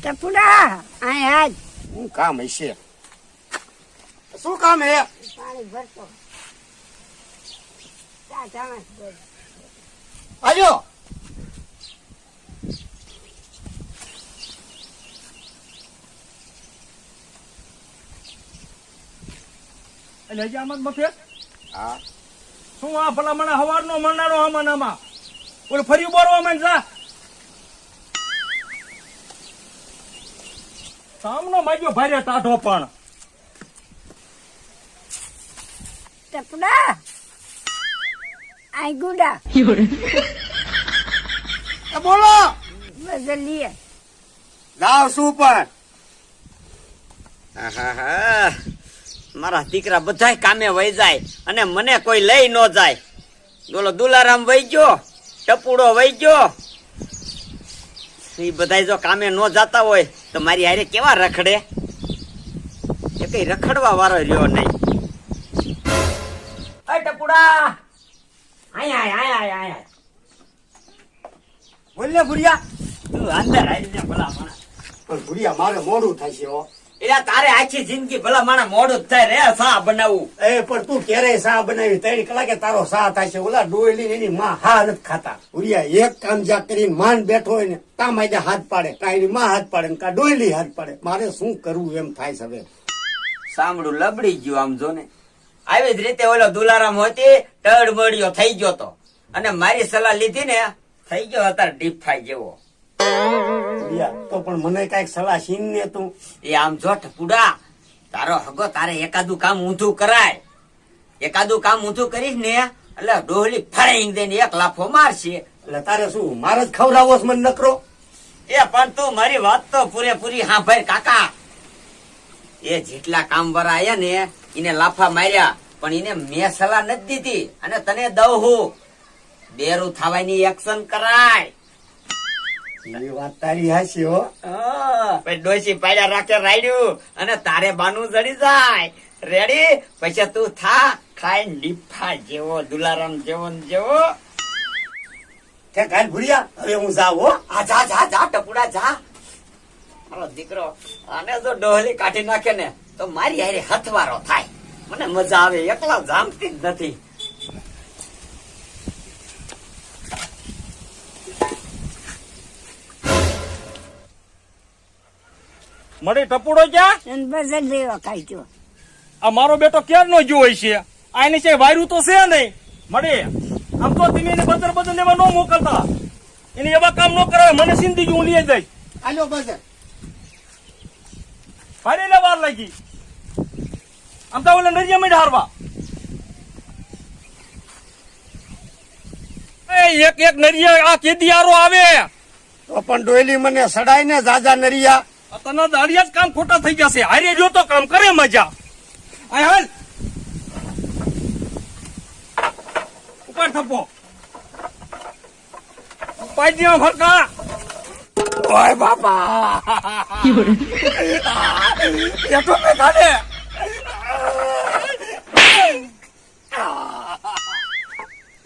ટપુડા આય આજ શું કામ હશે? શું કામ હે? પાણી ભરતો ચા ચાવા બોલ આજો એટલે હજી આમાં જ મફે હા શું આ ભલામણ હવારનો મનારો આમાં ઓલું ફરી બોરવા માંડ જા સામનો માગ્યો ભારે ટાઢો પણ ટપુડા આય ગુડા બોલો બદલીએ જાવ શું પણ આહાહા. મારા દીકરા બધાય કામે વહી જાય અને મને કોઈ લઈ ન જાય. બોલો દુલારામ વહી ગયો, ટપુડો વહી ગયો. એ બધાય જો કામે ન જાતા હોય તો મારી હારે કેવા રખડે? એ કઈ રખડવા વાળો રહ્યો નહીં. અય ટપુડા આય બોલ ને ભુરિયા. તું અંદર આવી જા ભલા માણસ. પણ ભુરિયા મારે મોડું થાય છે હો. એટલે તારે આખી જિંદગી ભલા માણસ મોડું જ થાય રે સા બનાવવું. એ પણ તું ક્યારે સા બનાવી 3 કલાકે તારો સા થાય છે. ઓલા ડોયલી એની માં હા નથી ખાતા. ભુરિયા એક કામ જ્યાં કરીને માંડ બેઠો હોય ને તા માજે હાથ પાડે, કા એની માં હાથ પાડે ને કા ડોયલી હાથ પાડે. મારે શું કરવું એમ થાય છે હવે. સાંભળું લબડી ગયું આમ જો ને. આવી જ રીતે ઓલો દુલારામ હોતી ટળબડિયો થઈ ગયો તો અને મારી સલાહ લીધી ને થઈ ગયો અત્યારે ડીફાઈ જેવો. ભુરિયા તો પણ મને કઈક સલાહ સીન ને તું. એ આમ જો ટપુડા તારો હગો તારે એકાદું કામ ઊંધું કરાય. એકાદું કામ ઊંધું કરીશ ને એટલે ડોહલી ફળાઈ દઈને એક લાફો મારશે. એટલે તારે શું મારે જ ખવડાવો છે મને નકરો? એ પણ તું મારી વાત તો પૂરેપૂરી સાંભળ કાકા. એ જેટલા કામ વાળા આયા ને એને લાફા માર્યા પણ એને મેં સલાહ નથી દીધી અને તને દઉં હું બેરું થવાની એક્શન કરાય. એ વાત તારી હાચી હો. પછી ડોસી પાડ્યા રાખે રાડ્યું અને તારે બાનું જડી જાય રેડી. પછી તું થા ખાઈ લીફા જેવો દુલારામ જેવો ને જેવો. તે કાલ ભુરિયા હવે હું જાઉં હો. આ જા જા જા ટપુડા જા. મારો દીકરો આને જો ડોહલી કાઢી નાખે ને તો મારી હારે હથવારો થાય. મને મજા આવે, એકલા જામતી જ નથી. મળી ટપુડો ક્યાં? અને બદલ લેવા કાઢ્યો આ મારો બેટો ક્યાં નો જો હોય છે? આની છે વાયરું તો છે નહીં. મળી આમ તો તમે એને બદલ લેવા ન મોકલતા. એને એવા કામ ન કરાવે. મને જિંદગી હું લઈ જઈશ. આલ્યો બજાર. ફરી લે વાર લાગી. આમ તો ઓલા નરિયા માં હારવા એક નરિયા આ કેદી આરો આવે. તો પણ ડોયલી મને સડાય ને જાજા નરિયા. આ તને દાડિયા જ કામ ખોટા થઈ જશે. હારે જો તો કામ કરે મજા. આ હાલ ઉપર થપ્પો પાડ્યો ફરકા. ઓય બાપા એટલો મેં ખાને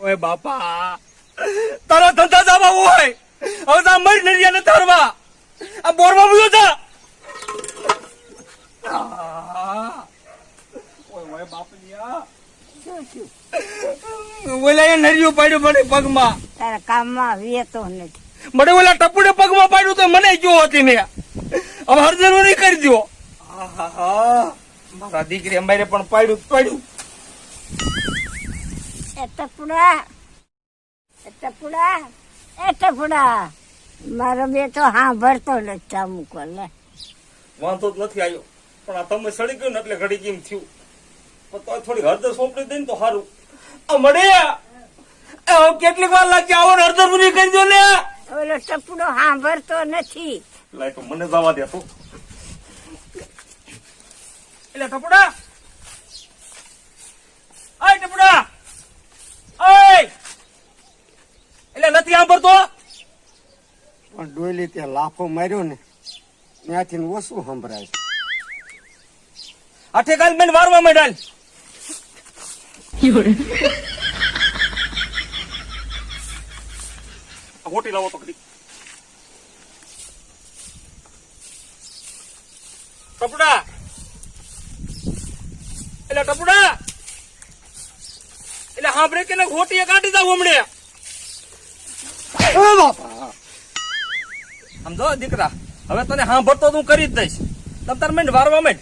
ઓય બાપા તારા ધંધા જવા હોય હવે તો મરી નરિયા ને તારવા આ બોરમાં બધું જા. ઓય બાપલિયા શું છું ઓલા નરિયું પાડ્યું મને પગમાં. તારા કામમાં વેતો નથી. મને ઓલા ટપુડે પગમાં પાડ્યું તો મને જો હતી ને હવે હરજનું નહીં કરી દો. મારા દીકરી અમારે પણ પાડ્યું. એ ટપુડા મારો બેટો હા ભરતો નથી ચા મૂકો લે. વાંધો જ નથી આવ્યો પણ આ તમે સડી ગયું ને એટલે ઘડી કેમ થયું. પણ તો થોડી હળદર સોંપડી દઈને તો સારું. આ મળે કેટલીક વાર લાગશે. આવો ને હળદર પૂરી કરી દો ને. ઓલો ટપુડો હા ભરતો નથી. લાય તો મને જવા દે તું. એટલે ટપુડા આય ટપુડા આય એટલે નથી સાંભળતો. પણ ડોયલી ત્યાં લાફો માર્યો ને ત્યાંથી ઓછું સંભળાય. આઠે કાલ મેં વારવા માંડાલ. ગોટી લાવો તો ખરી. ટપુડા એટલે ટપુડા એટલે સાંભળે કે ગોટીએ કાઢી દઉં હમણે સમજો દીકરા હવે તને સાંભળતો હું કરી જ દઈશ તમ તાર માંડ વારવા માંડ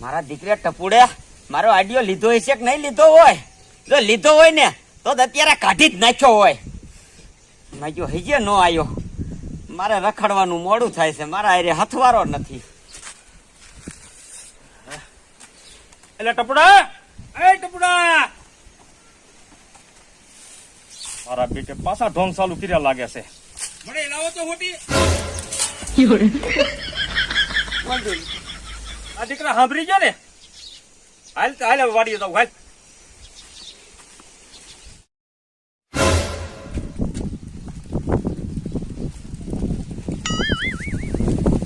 મારા દીકરા ટપુડે મારો આડિયો લીધો હશે કે નહીં લીધો હોય? જો લીધો હોય ને તો અત્યારે કાઢી જ નાખ્યો હોય. મેં જો હજી નો આવ્યો. મારે રખડવાનું મોડું થાય છે. મારા હારે હથવારો નથી. એટલે ટપુડા એ ટપુડા મારા બેટે પાછા ઢોંગ ચાલુ કર્યા લાગે છે. મને લાવો તો હોટી આ દીકરા સાંભળી ગયા ને હાલ હાલ વાડીએ જાવ હાલ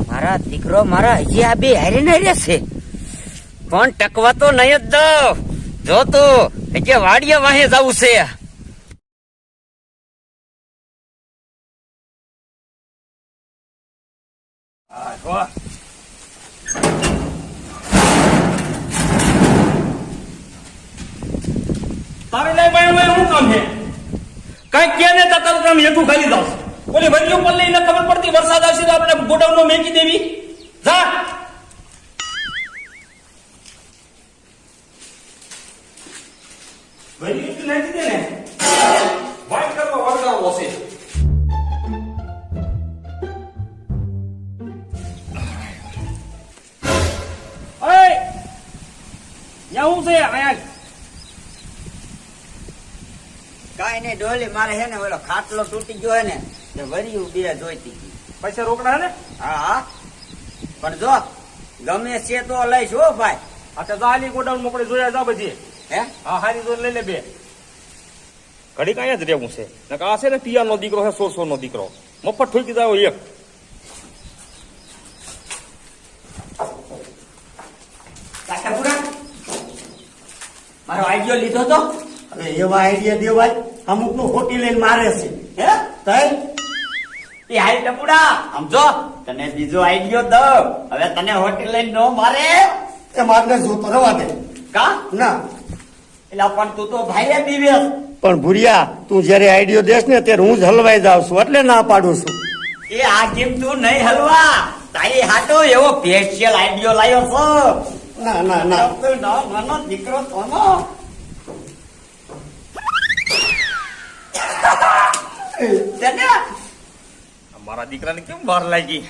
મારા દીકરો મારા હજી આ બે હારે ને હારે છે પણ ટકવા તો નહીં જ દઉં. જો તો હજી વાડીએ વાહે જવું છે. તારે લઈ ભાઈ શું કામ છે કઈ કે ને તારું કામ હેઠું ખાલી જાવ ઓલી વરીઓ પર લઈને ખબર પડતી વરસાદ આવશે તો આપણે ગોડાઉનમાં મેકી દેવી જા વરીઓ તો નાખી દે ને વાઈટ કરવા વળગાવો છે ઓય યા હું છે આયા કાઈ નહીં ડોલી મારે છે ને ઓલો ખાટલો તૂટી ગયો હે ને તે વરિયું બે જોઈતી હતી. પૈસા રોકડા હે ને હા હા પણ જો ગમે છે તો લઈશ હો ભાઈ. આ તો જાલી ગોડાઉન મોકળે જોયા જા બધી હે હા હારી જોઈ લઈ લે બે ઘડી કાંઈ જ રહેવું છે નકર આ છે ને પિયાનો દીકરો છે 100 નો દીકરો મફત ઠોકી જાય એક કાકા પુરા મારો આઈડિયો લીધો તો હવે એવા આઈડિયા દેવાય અમુક નું ખોટી લઈને મારે છે હે તઈ એ હાલ ટપુડા સમજો તને બીજો આઈડિયો દઉં. હવે તને હોટેલ લઈને નો મારે એ મારને જોતો રવા દે કા ના એટલે પણ તું તો ભાઈએ દીવેસ. પણ ભૂરિયા તું જયારે આઈડિયો દેશ ને ત્યારે હું જ હલવાઈ જાઉં છું એટલે ના પાડું છું. એ આ કેમ તું નહીં હલવા તારી હાટો એવો સ્પેશિયલ આઈડિયો લાવ્યો છો. ના ના ના તું નાનો દીકરો તોનો તને મારા દીકરાને કેમ વાર લાગી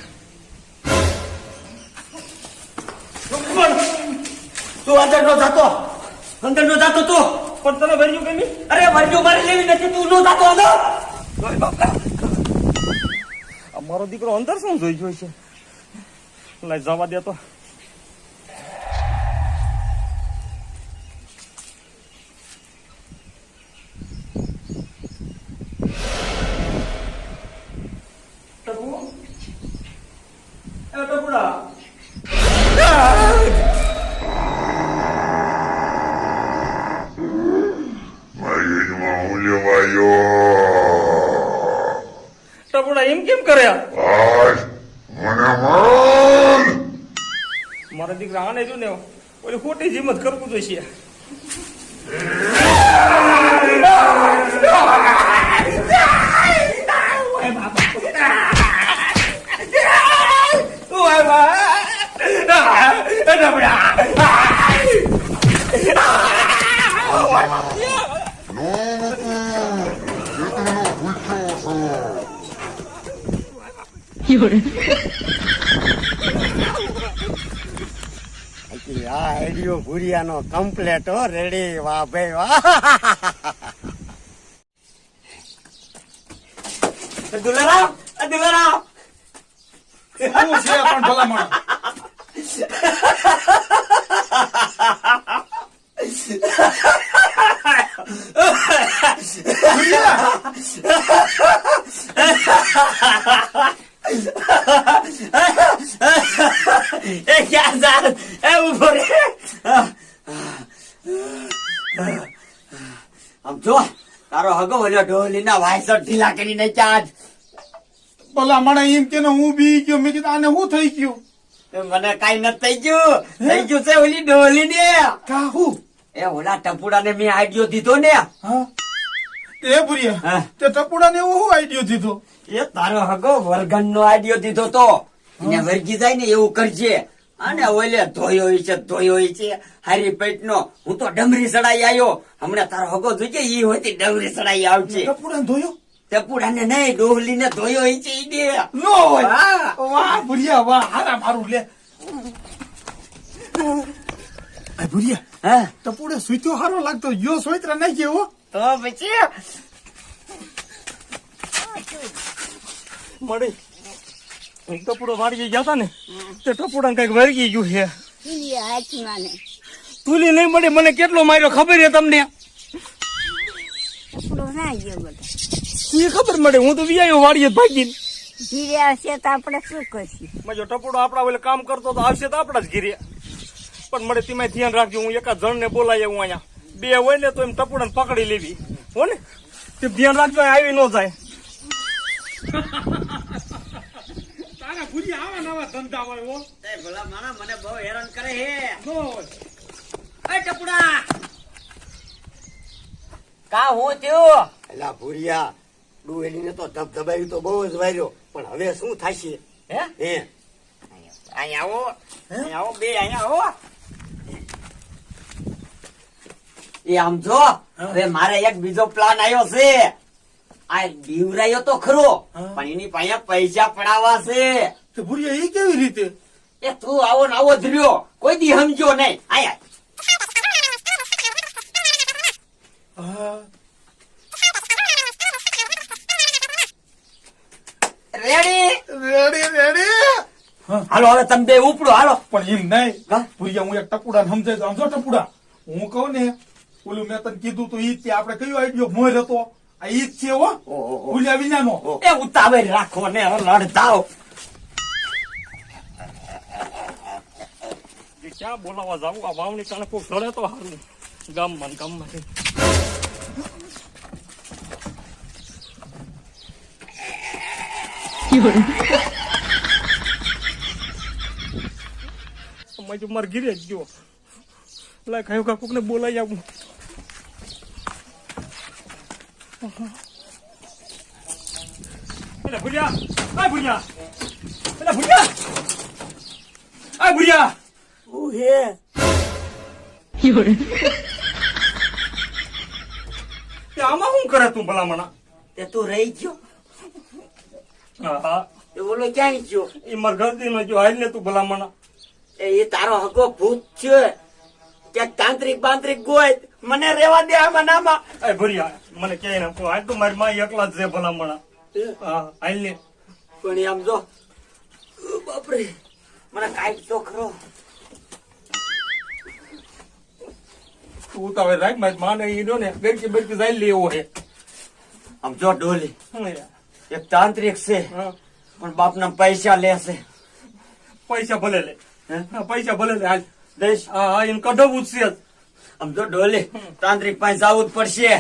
તું અંદર નો જાતો તું પણ તને ભર્યું કેમ અરે વર્જો મારી લેવી નથી તું નો જાતો અંદર. મારો દીકરો અંદર શું જોઈ જોઈ છે લઈ જવા દે તો ટપુડા એમ કેમ કર્યા મારા દીકરા આને જો ને ઓલી ખોટી જીમત કરવું જોઈએ આ આઈડિયો ભૂરિયાનો કમ્પ્લેટ હો રેડી વાહ ભાઈ વાહ દુલારામ દુલારામ શું છે પણ ભલામણ એ ક્યાં જા એ ઉભો રે આમ જો તારો હગો ઓલો ઢોલી ના વાયસર ઢીલા કરીને ચાજ ભલા મને એમ કે હું બી ગયો મેં કીધું આને શું થઈ ગયું મને કઈ નથી થઈ ગયું થઈ ગયું છે ઓલી ઢોલી ને કા હું એ ઓલા ટપુડા ને મેં આઈડિયો દીધો ને હા એ ભૂરિયા હા. તે ટપુડા ને એવો શું આઈડિયો દીધો એ તારો હગો વર્ગન નો આઈડિયો દીધો તો એને વર્ગી જાય ને એવું કરજે અને ઓલે ધોયો છે હારી પેટ નો હું તો ડમરી સડાઈ આવ્યો હમણાં તારો હગો જોજે ઈ હોય ડમરી સડાઈ આવશે ટપુડા ધોયો ટપુડા ને નહીં ડોહલી ને ધોયો છે ઈ દે નો હોય હા. વાહ ભૂરિયા વાહ હારા મારું લે આ ભૂરિયા હા ટપુડે સુઈતો હારો લાગતો યો સોઈત્રા નહીં જેવો તો પછી મળી ટપુડો વાળી ગયા હતા ને તે ટપુડા કઈક વળગી ગયું છે ઈ હાથમાં ને તુલી નહીં મળી મને કેટલો માર્યો ખબર છે તમને ટપુડો ના ગયો બધા એ ખબર મળે હું તો વિયાયો વાળીએ ભાગીને ધીરે આવશે તો આપણે શું કરશું જો ટપુડો આપડા ઓલે કામ કરતો તો આવશે તો આપડા જ ઘીરે પણ મળે તેમાં ધ્યાન રાખજો હું એકાદ જણ ને બોલાય હું અહીંયા બે હોય ને તો એમ ટપુડા ને પકડી લેવી હો ને તે ધ્યાન રાખજો આવી ન જાય તારા ભૂરિયા આવા નવા ધંધા હોય હો ભલા માણા મને બહુ હેરાન કરે હે નો હોય એ ટપુડા કા હું થયું એલા ભૂરિયા ડુએલીને તો ધબધબાવી તો બહુ જ વાર્યો પણ હવે શું થશે હે હે અહીંયા આવો અહીંયા આવો બે અહીંયા આવો એ આમ જો હવે મારે એક બીજો પ્લાન આવ્યો છે આ બીવરાયો તો ખરો પણ એની પાસે પૈસા પડાવવા છે તે ભૂરિયા એ કેવી રીતે એ તું આવો ને આવો જ રહ્યો કોઈ દી સમજો નહીં આયા હા રેડી રેડી હાલો હવે તમે બે ઉપડો હાલો પણ એમ નહીં હા? ભૂરિયા હું એક ટપુડા સમજાય તો આમ જો ટપુડા હું કહું ને ઓલું મેં તને કીધું તો ઈ જ છે આપણે કયો આઈડિયો મોર હતો આ ઈ જ છે હો ભૂલિયા વિનાનો એ ઉતાવળ રાખો ને લડતાઓ ક્યાં બોલાવા જાવું આ વાવણી કારણે કોઈ ઘરે તો સારું ગામમાં મારે ઘીરે જ ગયો લાય કયું કા કોક ને બોલાઈ આવું એટલે ભૂલ્યા આ ભૂલ્યા એટલે ભૂલ્યા આ ભૂલ્યા હું હે તે આમાં શું કરે તું ભલામણા તે તું રહી ગયો હા એ ઓલો ક્યાંય ગયો એ માર ગરદી નો જો હાલ ને તું ભલામણા એ તારો હકો ભૂત છે ક્યાંક તાંત્રિક બાંત્રિક ગોય મને રેવા દે આમાં નામાં એ ભૂલ્યા મને ક્યાંય ના આજ તો મારી માં એકલા જ છે ભલામણા હા હાલ ને પણ એ આમ જો બાપરે મને કાંઈક તો ખરો તું તો હવે રાખ મારી માને ઈ રહ્યો ને બેરકી બેરકી જાય લેવો હે આમ જો ડોલી શું યાર? એક તાંત્રિક છે હા, પણ બાપના પૈસા લેશે પૈસા ભલે લે હે? હા, પૈસા ભલે લે હાલ દેશ હા હા એને કઢાવવું જ છે જ. આમ જો ડોલી તાંત્રિક પાસે જવું જ પડશે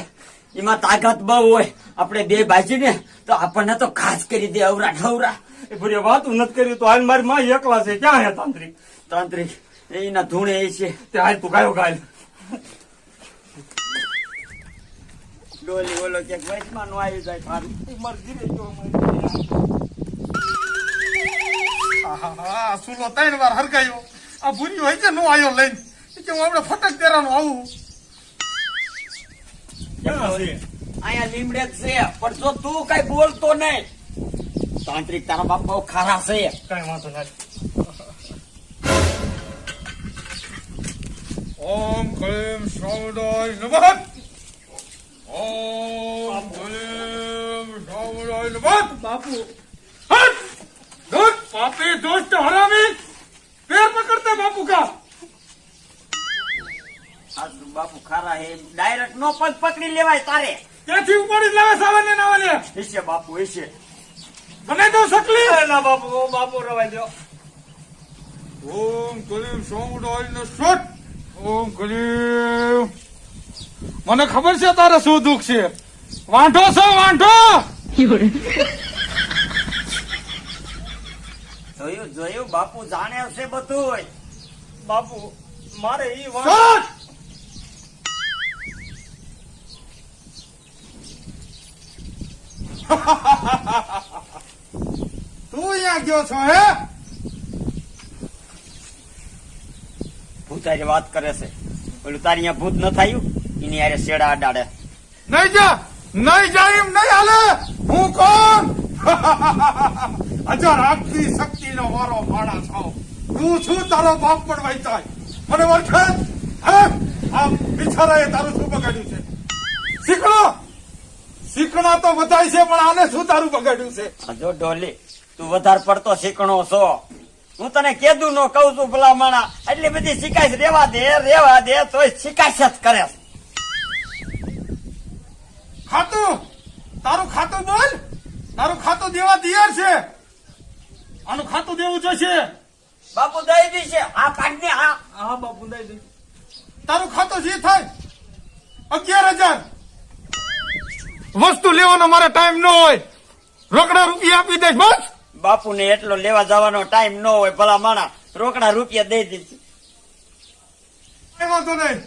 એમાં તાકાત બહુ હોય આપણે બે બાજી ને તો આપણને તો ખાસ કરી દે અવરા ઠવરા એ ભૂલ્યા વાતું નથી કર્યું તો હાલ મારી માં એકલા છે ક્યાં હે તાંત્રિક તાંત્રિક એના ધૂણે એ છે તે હાલ તું ગાયો ગાય ડોલી ઓલો ક્યાંક વચમાં નો આવી જાય મારું હા સુલો 3 વાર હરગાયો આ ભૂરિયો હોય કે નો આયો લઈને કે હું આપણે ફટક દેરાનું આવું ક્યાં છે અહીંયા લીમડે જ છે પણ જો તું કઈ બોલતો નહીં તાંત્રિક તારા બાપ બહુ ખારા છે કઈ વાંધો નથી ઓમ ક્લીમ સૌડાય નમઃ ઓમ ક્લીમ સૌડાય નમઃ બાપુ હટ દોસ્ત પાપી દોસ્ત હરામી પેર પકડતે બાપુ કા આ બાપુ ખારા હે ડાયરેક્ટ નો પગ પકડી લેવાય તારે ત્યાંથી ઉપાડી લાવે સાવને નાવાલે હશે બાપુ હશે મને તો સકલી ના બાપુ બાપુ રવાઈ દો ઓમ ક્લીમ સૌડાય ને શોટ ઓમ ક્લીમ મને ખબર છે તારે શું દુઃખ છે વાંઢો છો વાંઢો. જોયું બાપુ જાણે છે બધું. બાપુ મારે ઈ વાત ચાલ. તું અહીંયા ગયો છો હે? ભૂત હારે વાત કરે છે. પેલું તારી અહીંયા ભૂત ન થયું એની હારે શેડા અડાડે. નહીં જા એમ નહીં હાલે. હું કોણ? હજાર આખી શક્તિનો વારો માણસ છો. તું છું તારો બાપ પણ વૈતાય મને ઓળખે? હે? આ બિચારાએ તારું શું બગાડ્યું છે? શીખણા તો બધાય છે પણ આને શું તારું બગાડ્યું છે? આ જો ડોલી તું વધારે પડતો શીખણો છો. હું તને કેદું નો કહું છું ભલા માણા. એટલી બધી શીખાય રેવા દે તોય શીખાય જ કરે. ખાતું તારું ખાતું બોલ. તારું ખાતું દેવા તૈયાર છે. આનું ખાતું દેવું જોઈશે. બાપુ દઈ દી છે. આ કાઢ ને. હા બાપુ દઈ દે. તારું ખાતું જે થાય 11,000. વસ્તુ લેવાનો મારે ટાઈમ ન હોય. રોકડા રૂપિયા આપી દઈશ બસ. બાપુ ને એટલો લેવા જવાનો ટાઈમ ન હોય ભલા માણા. રોકડા રૂપિયા દઈ દીધી. કઈ વાંધો નહીં.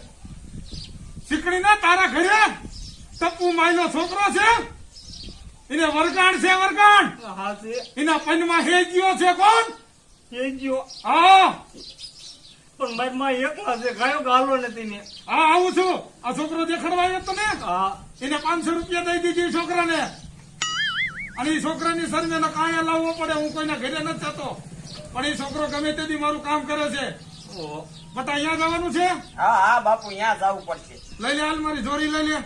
શીકડી ના તારા ઘરે ટપ્પુ માયનો છોકરો છે. એને વરગાણ છે વરગાણ. હા છે એના પનમાં હેજ્યો છે કોણ? એ ગયો હા પણ મારી માં એકલા છે ગાયો ગાલો નથી ને. હા આવું છું. આ છોકરો દેખાડવા આવ્યો તને. હા એને 500 રૂપિયા દઈ દીધી છોકરાને. અને એ છોકરાની સરમેનો કાંઈ લાવવો પડે. હું કોઈના ઘરે નથી જતો પણ એ છોકરો ગમે તેથી મારું કામ કરે છે. ઓહો. બતા અહીંયા જવાનું છે. હા બાપુ અહીંયા જવું પડશે. લઈ લે હાલ મારી જોરી લઈ લે.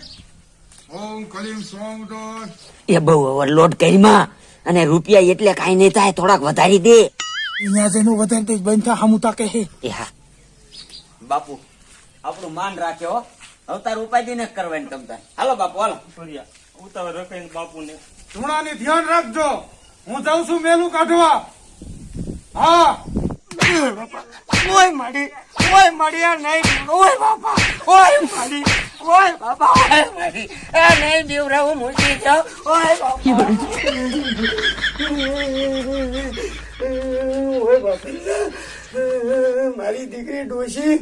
ઓમ કલીમ સોમ દોન. એ બહુ ઓવરલોડ કરીમાં અને રૂપિયા એટલે કાંઈ નહીં થાય, થોડાક વધારી દે. અહીંયા જેનું વધારે તો બંધ થા હમું તાકે હે. એ હા, બાપુ આપણું માન રાખ્યો. હવે તારું ઉપાય ન કરવાની તમતા. હાલો બાપુ હાલો. સૂર્યા ઉતાવળ રખાઈને બાપુ ને ધૂણાની ધ્યાન રાખજો. હું જાઉં છું મેલું કાઢવા. હા ઓય માડી આ નહીં. ઓય બાપા ઓય માડી એ નહીં બીવરાવું મૂકી જાઉં. ઓય બાપા ઓય બાપા મારી દીકરી ડોશી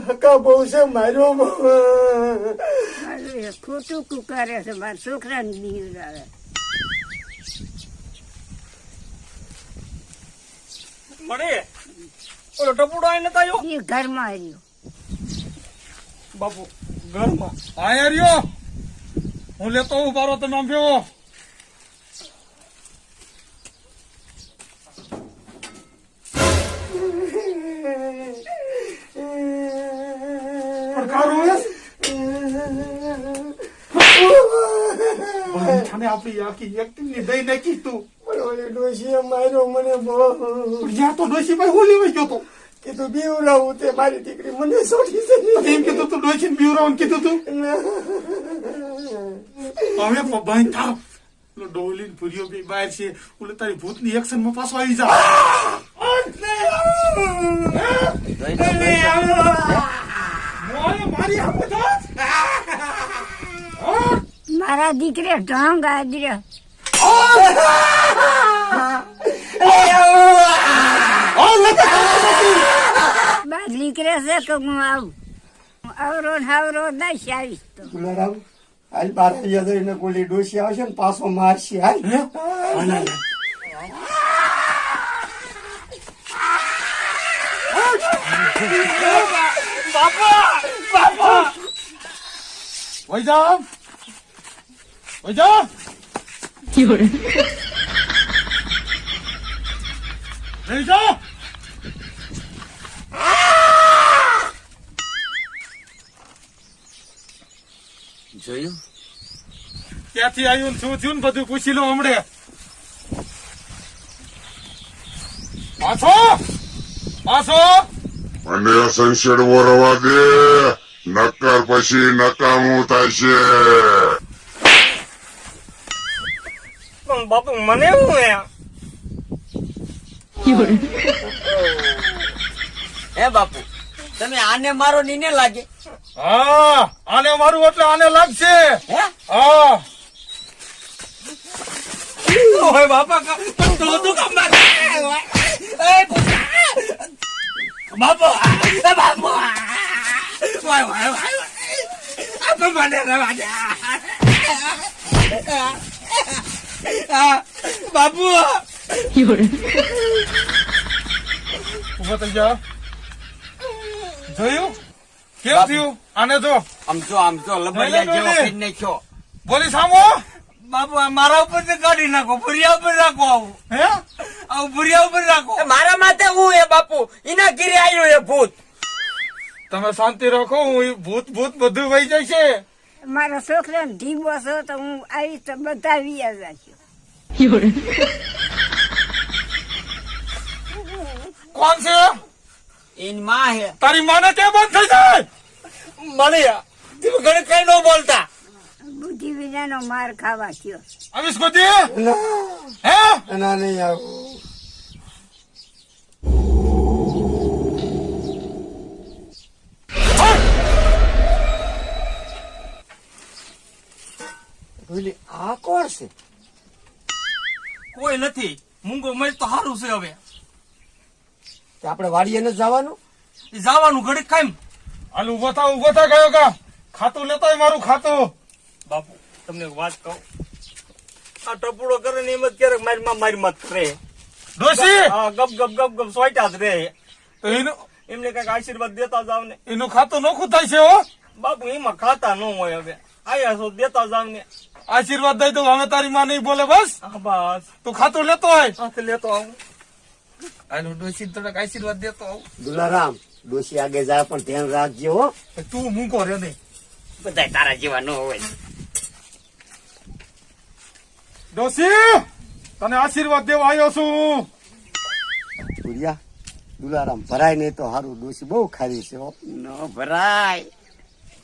હકા બહુ છે માર્યો બહુ. મારું એ ખોટું કુકારે છે. મારા છોકરાને બીવરાવે. મળે ઓલો ટપુડો આઈ નતા આવ્યો એ ઘરમાં રહ્યો. બાપુ ઘરમાં. આયા રહ્યો. હું લેતો હું બારો તમે આમ ફેવો. આપડી આખી એક્ટિંગ ની દઈ નાખી તું. પણ ઓલી ડોશીએ માર્યો મને બહુ. જ્યાં તો ડોશી ભાઈ હું લેવાઈ ગયો તો. કીધું બીવરાવું તે મારી દીકરી મને છોડી છે. એમ કીધું તું ડોશી ને બીવરાવાનું કીધું તું. હવે ભાઈ થાપ. ડોલી ને ભૂરીઓ બી બહાર છે. ઓલે તારી ભૂતની એક્શન માં પાછો આવી જા. મારી હામે થાપ. મારા દીકરે ઢોંગ આદર્યો. બા દીકરે છે કે હું આવું. આવરો ને આવરો દસ આવીશ તો. ગુલારામ હાલ બાર અહીંયા જઈને ઓલી ડોશી આવશે ને પાછો મારશે. હાલ વઈ જા. વઈ જા. લઈ જા. જોયું? ક્યાંથી આવ્યું ને શું થયું ને બધું પૂછી લો હમણે. પાછો મને સંશેડવો રવા દે, નક્કર પછી નકામું થશે. પણ બાપુ મને હું હે બાપુ તમે આને મારો નીને લાગે. હા આને મારું એટલે આને લાગશે. હે હા ઓય બાપા પણ તો તું કામ ના એ બાપો એ બાપો વાય વાય વાય આ મને રવા દે બાપુ ઉભો થઈ જા. જોયું કેવું થયું આને? જો આમ જો લબડિયા જેવો બોલે. કરી નાખ્યો. બોલી સામો. બાપુ આ મારા ઉપર કાઢી નાખો, ભુરિયા ઉપર રાખો, આવું હે આવું ભુરિયા ઉપર રાખો. એ મારા માથે હું એ બાપુ એના ઘીરે આવ્યો એ ભૂત. તમે શાંતિ રાખો. હું ભૂત ભૂત બધું વહી જાય છે. મારા છોકરાને ઢીબો છો તો હું આવી તો બધા વિયા જશો. કોણ છે? એની માં હે. તારી માને ક્યાં બંધ થઈ જાય? મને તમે ઘણી કઈ ન બોલતા. બુદ્ધિ વિનાનો માર ખાવા થયો. આવીશ ગોતી હે? ના નહીં આવું. બોલી આ કોણ છે? કોઈ નથી. મૂંગો મય તો સારું છે. હવે તે આપણે વાડીએ નથી જવાનું? એ જવાનું ઘડીક ખાઈમ. હાલ ઉભો થા ગયો કા. ખાતું લેતો હોય મારું ખાતું. બાપુ તમને એક વાત કહું, આ ટપુડો કરે ને એમ જ ક્યારેક મારી મત કરે. ડોશી હા ગપ ગપ ગપ ગપ સોઈટા જ રહે. તો એનું એમને કઈક આશીર્વાદ દેતા જાવ ને. એનું ખાતું નોખું થાય છે હો. બાપુ એમાં ખાતા ન હોય. હવે આયા છો દેતા જાવ ને. આશીર્વાદ દઈ દઉં. હવે તારી માં નહીં બોલે બસ. હા બસ તું ખાતું લેતો હોય. હાથે લેતો આવું. આનું ડોસી થોડાક આશીર્વાદ દેતો આવું. દુલારામ ડોશી આગે જાય પણ ધ્યાન રાખજો હો. તું મૂકો રે નહીં. બધા તારા જેવા ન હોય. ડોશી તને આશીર્વાદ દેવા આવ્યો છું. ભુરિયા દુલારામ ભરાય નહીં તો સારું. ડોશી બહુ ખારી છે હો. નો ભરાય.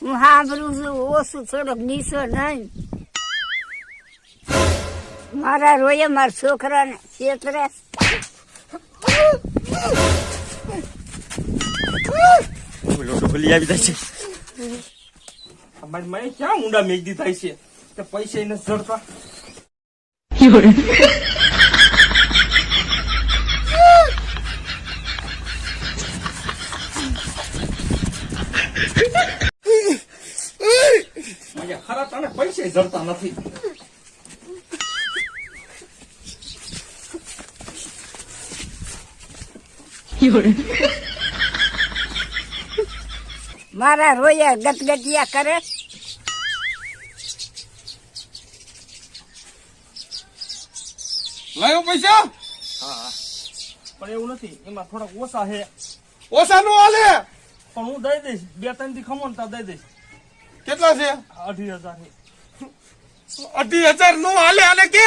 હું સાંભળું છું ઓછું થોડોક નીચો નહીં. મારા રોયે મારા છોકરાને છેતરે. ડોલી આવી જાય છે. અમારી માએ ક્યાં ઊંડા મેઘદી થાય છે કે પૈસા એને જડતા. મને ખરા તને પૈસા જડતા નથી. મારા રોયા ગટગટિયા કરે. લાયો પૈસા? પણ એવું નથી, એમાં થોડાક ઓછા છે. ઓછા નો હાલે. પણ હું દઈ દઈશ. 2-3 થી ખમણતા દઈ દઈશ. કેટલા છે? 2,500 છે. 2,500 નો હાલે. આને કે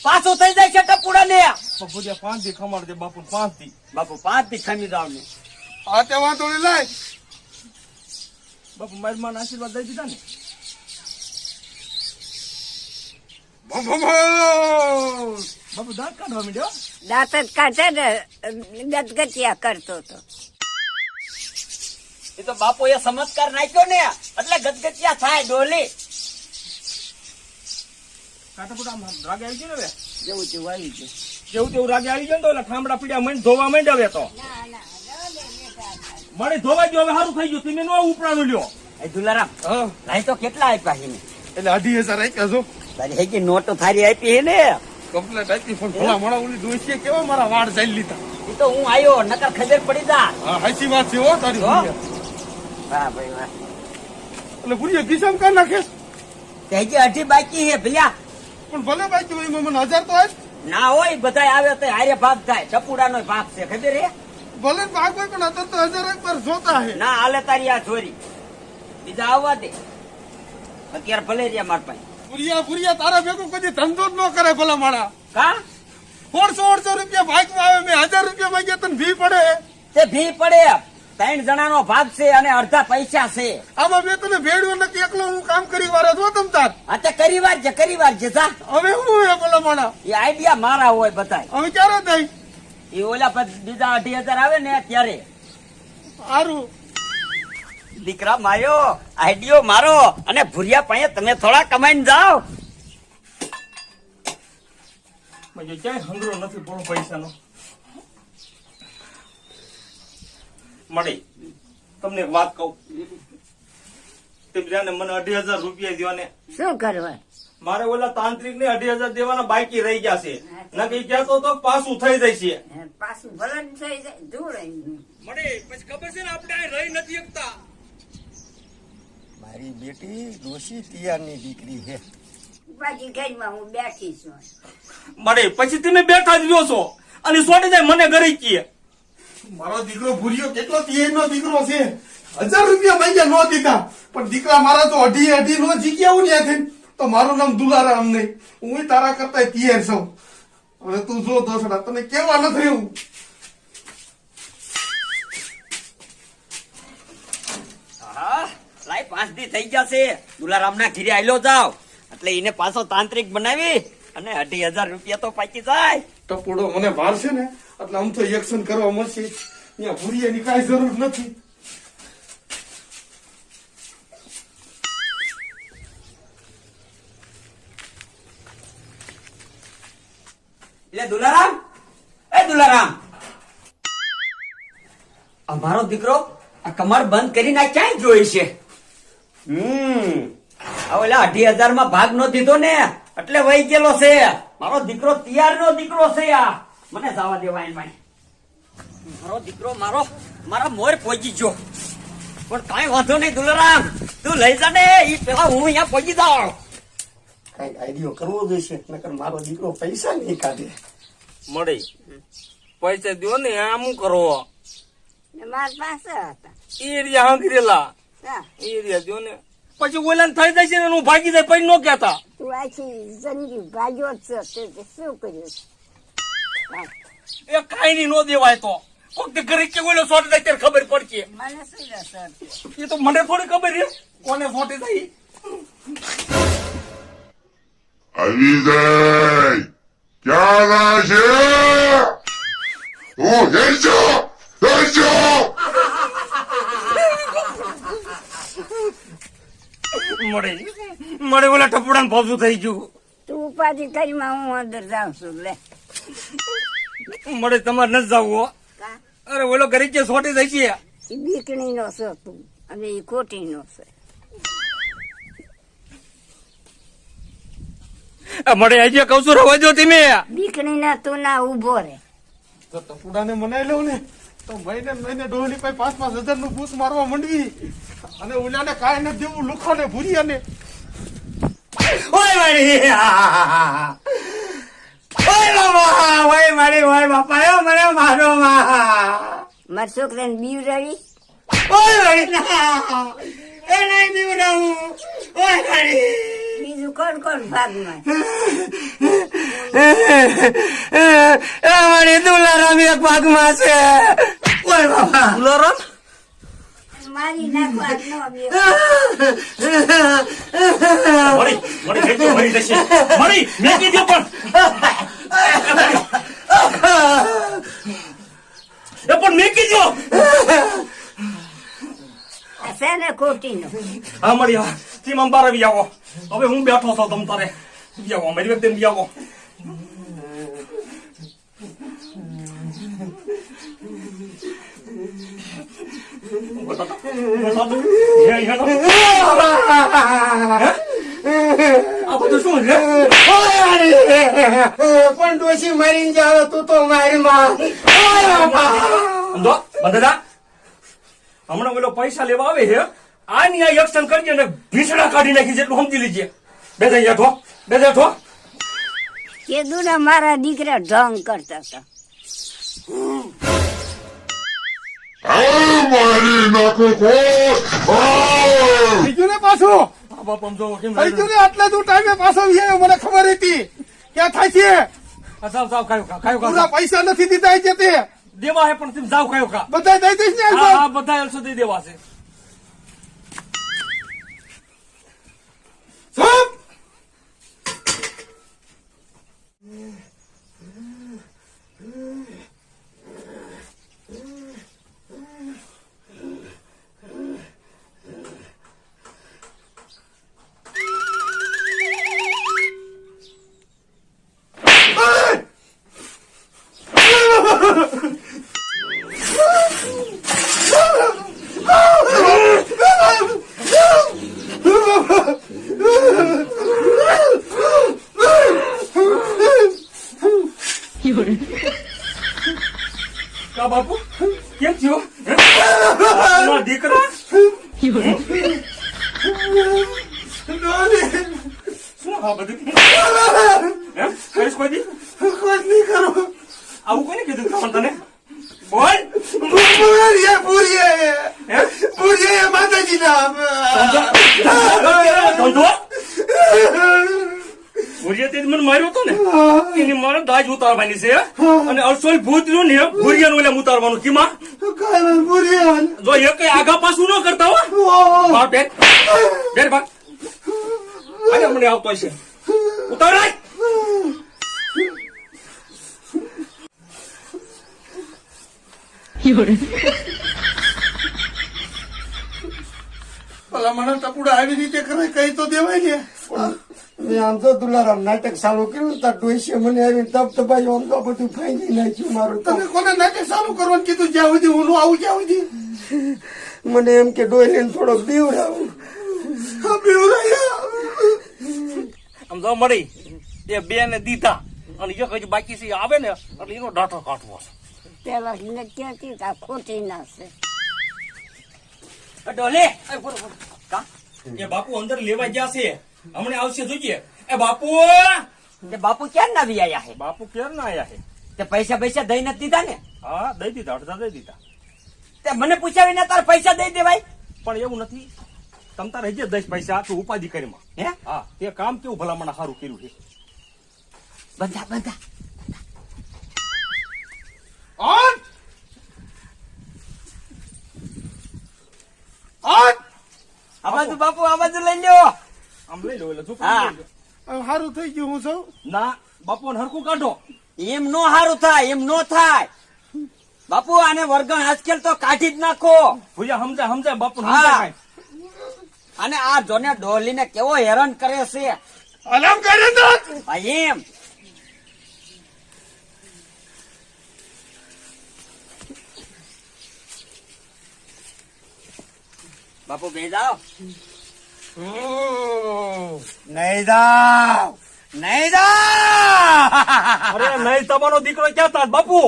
પાછો થઈ જાય છે ટપુડા ને. પણ ભુરિયા 5 થી ખમણ દે બાપુ. 5 થી બાપુ 5 થી ખમી જાવ ને. આ તે વાંધો નહીં. લાય બાપુ મારી માના આશીર્વાદ દઈ દીધા ને. બાપુ દાંત કાઢવા માંડ્યો. દાંત જ કાઢે ને ગટગટિયા કરતો હતો. એ તો બાપુ એ ચમત્કાર નાખ્યો ને એટલે ગદગદિયા થાય. ડોલી કાંટા પુટા આમ રાગે આવી ગયો ને હવે. જેવું તેવું આવી ગયું. જેવું તેવું રાગે આવી ગયો ને તો ઓલા ઠામડા પીડ્યા મને ધોવા માંડ્યા હવે તો. મને ધોવા ગયો હવે સારું થઈ ગયું. તમે નો ઉપરાણું લ્યો. એ દુલારામ ભાઈ તો કેટલા આપ્યા છે ને? એટલે 2,500 આપ્યા છો. તારી હેકી નોટો થારી આપી છે ને. કમ્પ્લેટ આપી. પણ ભોળા મોડા ઓલી ડોશીએ કેવા મારા વાળ ચાલી લીધા. એ તો હું આવ્યો નકર ખબર પડી જા. હા હાચી વાત છે હો તારી. હો? ભુરિયા. વાહ ભાઈ વાહ. એટલે ભુરિયા કિસ્સામાં કાઢ નાખે. તે હજી અઢી બાકી છે ભૈયા. પણ ભલે બાકી હોય એમાં મને 1000 તો આજ. ના હોય બધા આવે તો હારે ભાગ થાય. ટપુડાનો ભાગ છે ખબર હે? ભલે ભાગ હોય પણ અત્યારે તો 1000 એક પર જોતા હે. ના હાલે તારી આ ચોરી. બીજા આવવા દે. અત્યારે ભલે રહ્યા માર પાસે. ભુરિયા તારા ભેગું કદી ધંધો જ ન કરે ભલા માણા. કા 100 રૂપિયા ભાગમાં આવે. મેં 1000 રૂપિયા માંગ્યા તને ભી પડે. તે ભી પડે. 3 જણાનો ભાગ છે અને અડધા પૈસા છે. આમાં મેં તને ભેડ્યું નથી. એકલો હું કામ કરી વારે જો તમ તાર. આ તે કરી વાર છે જા. હવે હું હે ભલા માણા. એ આઈડિયા મારા હોય બધા. હવે ક્યારે થાય? એ ઓલા બીજા 2,500 આવે ને ત્યારે. સારું દીકરા માયો આઈડિયો મારો અને ભૂરિયા પાસે તમે થોડા કમાઈને જાઓ. મને ક્યાંય હંગરો નથી પડો પૈસાનો. મળી તમને એક વાત કહું. તેમ જાણે મને 2,500 રૂપિયા દ્યો ને. શું કરવા? મારે ઓલા તાંત્રિક ને 2,500 દેવાના બાકી રહી જશે. નક્કી કહેતો તો પાછું થઈ જશે. પાછું ભલે થઈ જાય દૂર મળે પછી ખબર છે ને આપણે અહીં રહી નથી શકતા. મારી બેટી ડોશી તિયારની દીકરી છે. બાજી ઘરમાં હું બેઠી છું. મળે પછી તમે બેઠા જ રહ્યો છો અને સોટી જાય મને ઘરે કીએ. મારો દીકરો ભૂરિયો કેટલો તિયારનો દીકરો છે. 1,000 રૂપિયા માંગ્યા નો દીધા, પણ દીકરા મારા તો અઢી નો જીગ્યા હું ત્યાંથી. તો મારું નામ દુલારામ નહીં, હું તારા કરતા તિયાર છું. હવે તું જો દોસડા, તને કેવા નથી રહ્યું. હા લાઈ 5 દી થઈ ગયા છે. દુલારામ ના ઘીરે આયલો જાવ એટલે એને પાછો તાંત્રિક બનાવી અને 2,500 રૂપિયા તો પાકી જાય. ટપુડો મને મારશે ને એટલે આમ તો એક્શન કરવા મળશે. અહીંયા ભૂરિયાની કાંઈ જરૂર નથી. એટલે દુલારામ, એ દુલારામ, અમારો દીકરો આ કમર બંધ કરીને આ ક્યાંય જોઈ છે? આ ઓલા 2,500 માં ભાગ નો દીધો ને એટલે વહી ગયેલો છે. મારો દીકરો તિયારનો દીકરો છે. આ મને જવા દેવાય ભાઈ. મારો દીકરો મારા મોર પહોંચી ગયો. પણ કાંઈ વાંધો નહીં દુલારામ, તું લઈ જા ને. ઈ પેલા હું અહીંયા પહોંચી જાઉં. કઈક આઈડિયો કરવો જોઈશે, નકર મારો દીકરો પૈસા નહીં કાઢે. મળી પૈસા દો ને આમ શું કરો? મારા પાસે હતા. એ રહ્યા હંગરેલા હા, એ રહ્યા દો ને. પછી ઓલા થઈ જાય છે ને હું ભાગી જાય પછી નો કહેતા. તું આખી જિંદગી ભાગ્યો જ છે તે શું કર્યું? એ કાંઈ નહીં નો દેવાય તો કોક તે ઘરે કે ઓલો સોટી જાય ત્યારે ખબર પડશે. મને શું રસર? એ તો મને થોડી ખબર છે કોને સોટી જાય. આવી જાય ક્યાં છે તું? જઈજો મળે ઓલા ટપુડા ને ભોજું થઈ ગયું. તું ઉપાધિ કરીમાં હું અંદર જાઉં છું. લે મળે તમારે નથી જવું હો. અરે ઓલો ઘરે કે સોટી જાય છે. એ બીકણી નો છે તું અને એ ખોટી નો છે. મળે આજે કઉ છું રવા દો તમે. બીકણી ના તું ના ઉભો રે. તો ટપુડાને મનાઈ લઉં ને તો મહિને ડોહલી પાસે 5,000 નું ભૂત મારવા માંડવી અને ઓલાને કાંઈ નથી દેવું. લુખાને ભૂરિયાને ઓય મારી ઓય બાબા, ઓય મારી, ઓય બાપા, ઓ મને મારો માં. મારા છોકરાને બીવરાવી. ઓય મારી ના, એ નહીં દીવડાવું. ઓય મારી, બીજું કોણ કોણ ભાગમાં? એ મારી દુલારામ એક ભાગમાં છે. ઓય બાબા, દુલારામ મારી નાખવા જ ન બે. મળી થઈ ગયો મળી જશે. મળી મેં કીધું પણ મેં કીધું. છે ને ખોટી નો. હા મળી હા તીમ અંબાર આવી આવો. હવે હું બેઠો છો તમ તારે બી આવો મારી વ્યક્તિ બી આવો. આ બધું શું છે? પણ ડોશી મરીને જાવ તું તો મારી માં. ઓય બાપા, સમજો બંધા હમણાં પેલો પૈસા લેવા આવે છે. આની આ એક્શન કરજે ને ભીસડા કાઢી નાખી જેટલું સમજી લીજે. બે જઈ બેઠો. કીધું ને મારા દીકરા ઢોંગ કરતા હતા. મારી નાખો થઈ ગયું ને પાછું. આ બાપ આમ જો કેમ થઈ ગયું ને આટલા દૂર ટાઈમે પાછો આવ્યો. મને ખબર હતી ક્યાં થાય છે. જાવ ખાયો પૂરા પૈસા નથી દીધા છે તે દેવા હે પણ તમે જાવ ખાયો ખા. બધા દઈ દઈશ ને હા આલબમ? હા બધા એલસો દઈ દેવા છે. સાહેબ! કા બાપુ કેમ થયો બાપુના દીકરા શું આ બધું એમ કઈશ કોઈ દી કોઈ નહીં કરો. આવું કોને કીધું તને બોલ પૂરી માતાજીના ધંધો ભુરિયા તે મને માર્યો હતો ને એની મારે દાજ ઉતારવાની છે અને અરસોઈ ભૂત રહ્યું ને ભુરિયાનું એટલે ઉતારવાનું કીમાં જો એ કઈ આગા પાછું ન કરતા હો બાપ બેન બેન બાપ આજે મને આવતો છે ઉતારાય ભલા મને ટપુડા આવી રીતે કરે કઈ તો દેવાય ને. મેં આમ તો દુલારામ નાટક ચાલુ કર્યું તાર ડોઈસે મને આવી તપ તપાયું આમ તો બધું ફાઈ નાખ્યું મારું તો. તમે કોને નાટક ચાલુ કરવાનું કીધું જ્યાં સુધી હું ન આવું ત્યાં સુધી? મને એમ કે ડોઈને થોડોક બીવડાવું. આમ તો મળી એ બે ને દીધા અને જે કઈ બાકી છે આવે ને એટલે એનો ડાટો કાઢવો પેલા ને ક્યાંથી કા ખોટી નાખશે ડોલે એ બાપુ અંદર લેવા ગયા છે હમણાં આવશે જોઈએ એ બાપુ તે બાપુ ક્યાં ના આવી આયા હે? બાપુ ક્યારે ના આયા છે તે પૈસા દઈ નથી દીધા ને? હા દઈ દીધા અડધા દઈ દીધા તે મને પૂછાવીને તાર પૈસા દઈ દેવાય પણ એવું નથી તમ તારે હજી 10 પૈસા તું ઉપાધિ કરીમાં હે? હા તે કામ કેવું ભલામણ સારું કર્યું છે બંધા બંધા ઓન ઓન આ બાજુ બાપુ આ બાજુ લઈ લ્યો. આમ લઈ લો એટલે ઝૂકડી હા. લઈ લો. સારું થઈ ગયું હું સૌ. ના બાપુ હરખું કાઢો એમ નો હારું થાય એમ નો થાય બાપુ આને વર્ગણ આજકાલ તો કાઢી જ નાખો. ભૂયા સમજાય બાપુ હા. સમજાય અને આ જોને ડોલીને કેવો હેરાન કરે છે અલામ કરે તો આ એમ બાપુ બે જાઓ નહીં જાવ નહીં જાઓ અરે નહીં તમારો દીકરો ક્યાં હતા બાપુ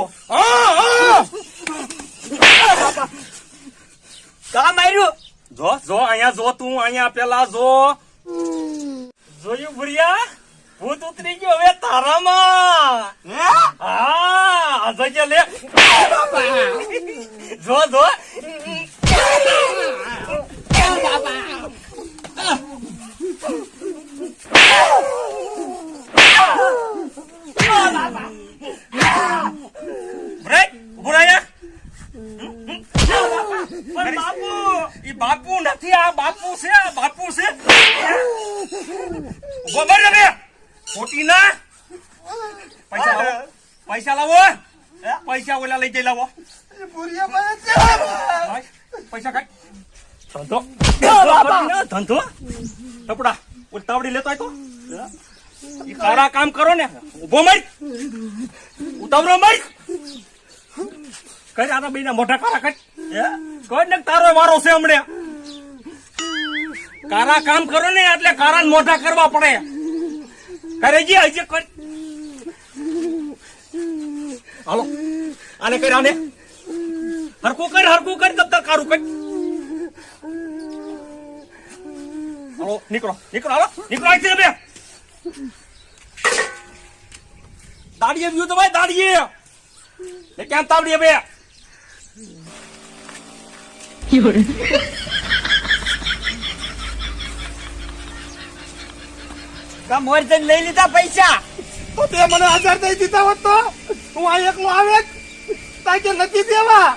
કા માર્યું જો અહીંયા જો તું અહીંયા પેલા જો જોયું ભુરિયા ભૂત ઉતરી ગયો હવે તારામાં હા જગ્યા લે જો બાપુ નથી આ બાપુ છે ગોબર રે ખોટી ના પૈસા લાવો પૈસા ઓલા લઈ જઈ લાવો પૈસા કાઢ ધંધો ટપડા તાવડી લેતો તો ઈ કારા કામ કરો ને ઉભો મર ઉતાવળો મર કઈ આના બેના મોઢા કારા કાઢ કઈ ને તારો વારો છે હમણે કારા કામ કરો ને એટલે કારા મોઢા કરવા પડે કરે હજી કર હાલો આને કર આને હરકું કર તબ તક કારું કર હાલો નીકળો અહીંથી બે દાડીએ વ્યૂ તો ભાઈ દાડીએ કેમ તાવડીએ બે કા મોરજન લઈ લીધા પૈસા તો તે મને 1000 દઈ દીધા હોત તો હું આ એકલો આવે તાકે નથી દેવા.